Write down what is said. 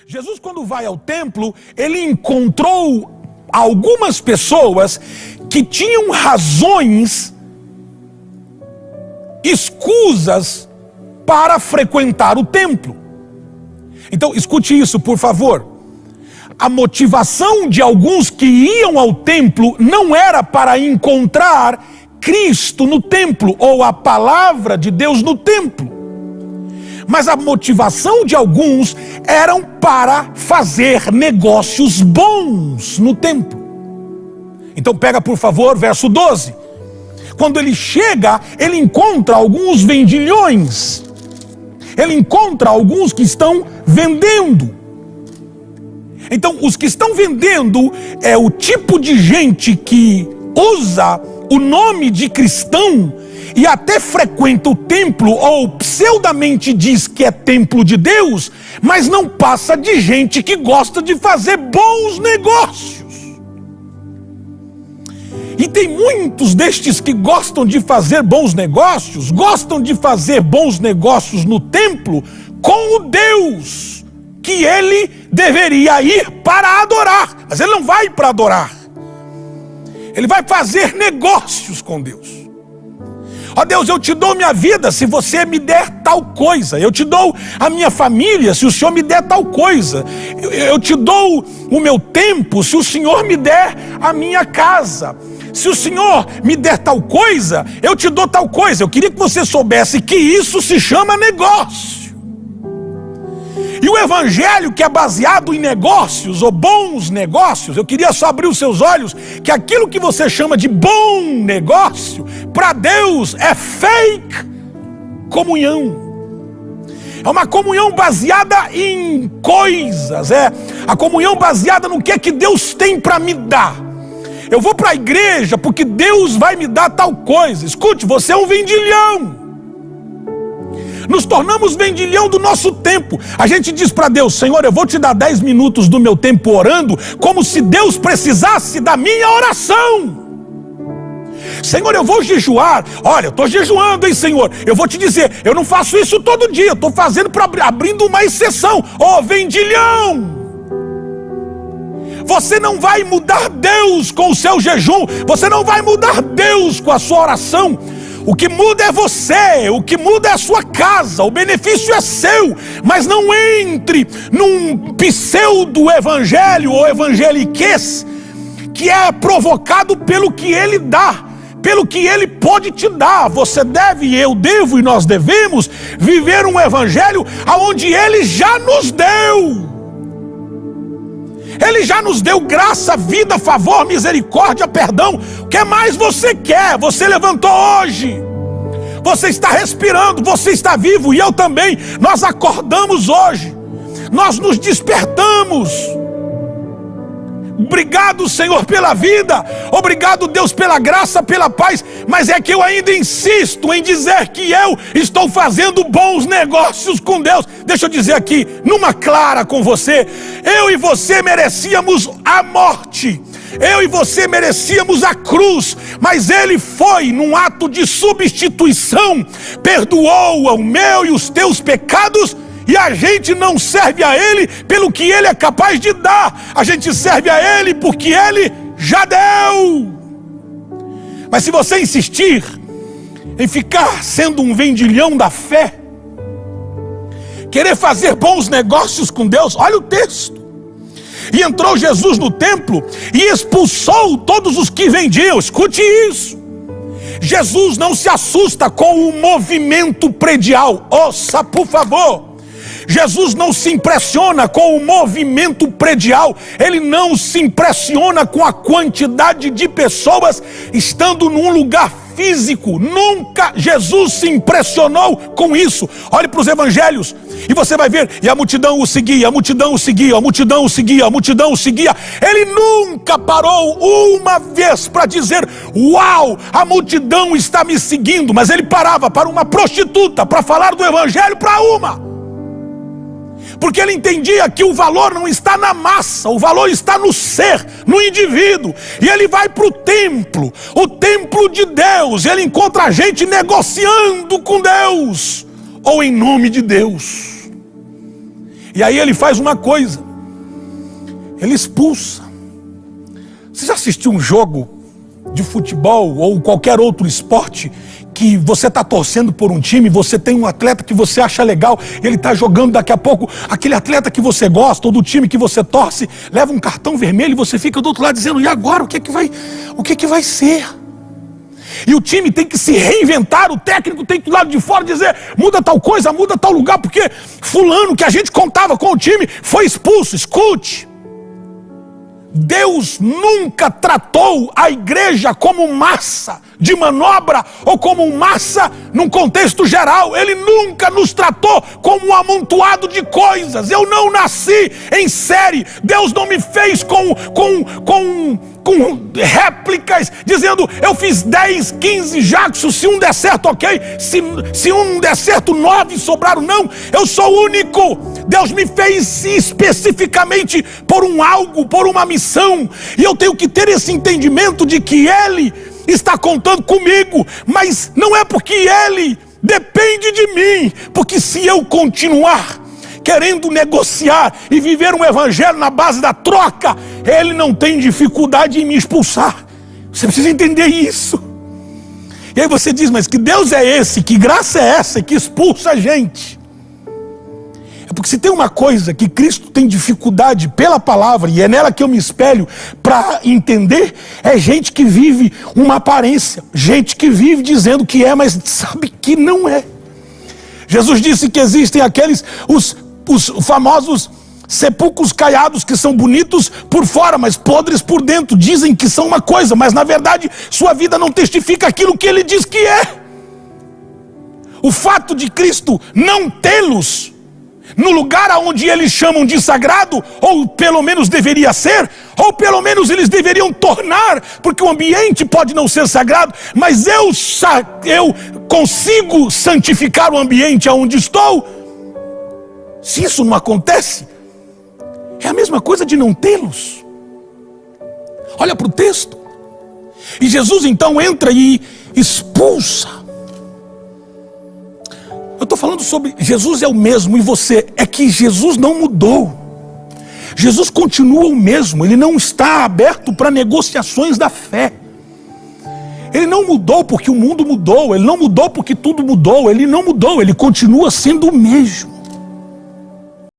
Jesus, quando vai ao templo, ele encontrou algumas pessoas que tinham razões, escusas para frequentar o templo. Então, escute isso, por favor. A motivação de alguns que iam ao templo não era para encontrar Cristo no templo, ou a palavra de Deus no templo. Mas a motivação de alguns eram para fazer negócios bons no templo. Então pega, por favor, verso 12. Quando ele chega, ele encontra alguns vendilhões. Ele encontra alguns que estão vendendo. Então, os que estão vendendo é o tipo de gente que usa o nome de cristão e até frequenta o templo, ou pseudamente diz que é templo de Deus, mas não passa de gente que gosta de fazer bons negócios. E tem muitos destes que gostam de fazer bons negócios no templo com o Deus que ele deveria ir para adorar. Mas ele não vai para adorar. Ele vai fazer negócios com Deus. Ó Deus, eu te dou minha vida se você me der tal coisa. Eu te dou a minha família se o Senhor me der tal coisa. Eu te dou o meu tempo se o Senhor me der a minha casa. Se o Senhor me der tal coisa, eu te dou tal coisa. Eu queria que você soubesse que isso se chama negócio. E o evangelho que é baseado em negócios, ou bons negócios, eu queria só abrir os seus olhos, que aquilo que você chama de bom negócio, para Deus é fake comunhão. É uma comunhão baseada em coisas, é a comunhão baseada no que é que Deus tem para me dar. Eu vou para a igreja porque Deus vai me dar tal coisa. Escute, você é um vendilhão. Nos tornamos vendilhão do nosso tempo. A gente diz para Deus: Senhor, eu vou te dar 10 minutos do meu tempo orando, como se Deus precisasse da minha oração. Senhor, eu vou jejuar. Olha, eu estou jejuando, hein, Senhor. Eu vou te dizer, eu não faço isso todo dia, eu estou fazendo abrindo uma exceção. Ó, vendilhão! Você não vai mudar Deus com o seu jejum. Você não vai mudar Deus com a sua oração. O que muda é você, o que muda é a sua casa, o benefício é seu, mas não entre num pseudo-evangelho ou evangeliquez que é provocado pelo que ele dá, pelo que ele pode te dar. Você deve, eu devo e nós devemos viver um evangelho onde ele já nos deu. Ele já nos deu graça, vida, favor, misericórdia, perdão. O que mais você quer? Você levantou hoje. Você está respirando, você está vivo e eu também. Nós acordamos hoje. Nós nos despertamos. Obrigado, Senhor, pela vida. Obrigado, Deus, pela graça, pela paz. Mas é que eu ainda insisto em dizer que eu estou fazendo bons negócios com Deus. Deixa eu dizer aqui, numa clara com você. Eu e você merecíamos a morte. Eu e você merecíamos a cruz. Mas Ele foi num ato de substituição. Perdoou o meu e os teus pecados. E a gente não serve a Ele pelo que Ele é capaz de dar. A gente serve a Ele porque Ele já deu. Mas se você insistir em ficar sendo um vendilhão da fé, querer fazer bons negócios com Deus, olha o texto. E entrou Jesus no templo e expulsou todos os que vendiam. Escute isso. Jesus não se assusta com o movimento predial. Ouça, por favor. Jesus não se impressiona com o movimento predial. Ele não se impressiona com a quantidade de pessoas estando num lugar físico. Nunca Jesus se impressionou com isso. Olhe para os evangelhos e você vai ver. E a multidão o seguia, a multidão o seguia, a multidão o seguia, a multidão o seguia. Ele nunca parou uma vez para dizer: uau, a multidão está me seguindo. Mas ele parava para uma prostituta para falar do evangelho para uma. Porque ele entendia que o valor não está na massa, o valor está no ser, no indivíduo. E ele vai para o templo de Deus. Ele encontra a gente negociando com Deus, ou em nome de Deus. E aí ele faz uma coisa, ele expulsa. Você já assistiu um jogo de futebol ou qualquer outro esporte que você está torcendo por um time, você tem um atleta que você acha legal, ele está jogando, daqui a pouco aquele atleta que você gosta ou do time que você torce leva um cartão vermelho e você fica do outro lado dizendo, e agora? O que que vai ser? E o time tem que se reinventar, o técnico tem que ir do lado de fora dizer, muda tal coisa, muda tal lugar, porque fulano que a gente contava com o time foi expulso. Escute, Deus nunca tratou a igreja como massa de manobra ou como massa num contexto geral. Ele nunca nos tratou como um amontoado de coisas. Eu não nasci em série. Deus não me fez com réplicas, dizendo, eu fiz 10, 15 Jackson, se um der certo, ok, se um não der certo, 9 sobraram, não, eu sou único. Deus me fez especificamente por um algo, por uma missão, e eu tenho que ter esse entendimento de que Ele está contando comigo, mas não é porque Ele depende de mim, porque se eu continuar querendo negociar e viver um evangelho na base da troca, Ele não tem dificuldade em me expulsar. Você precisa entender isso. E aí você diz, mas que Deus é esse, que graça é essa que expulsa a gente? É porque se tem uma coisa que Cristo tem dificuldade pela palavra, e é nela que eu me espelho para entender, é gente que vive uma aparência, gente que vive dizendo que é, mas sabe que não é. Jesus disse que existem aqueles, os famosos sepulcros caiados, que são bonitos por fora, mas podres por dentro. Dizem que são uma coisa, mas na verdade sua vida não testifica aquilo que Ele diz que é. O fato de Cristo não tê-los no lugar onde eles chamam de sagrado, ou pelo menos deveria ser, ou pelo menos eles deveriam tornar, porque o ambiente pode não ser sagrado, mas eu consigo santificar o ambiente onde estou. Se isso não acontece, é a mesma coisa de não tê-los. Olha para o texto. E Jesus então entra e expulsa. Eu estou falando sobre Jesus é o mesmo e você, é que Jesus não mudou. Jesus continua o mesmo, Ele não está aberto para negociações da fé. Ele não mudou porque o mundo mudou, Ele não mudou porque tudo mudou, Ele não mudou, Ele continua sendo o mesmo.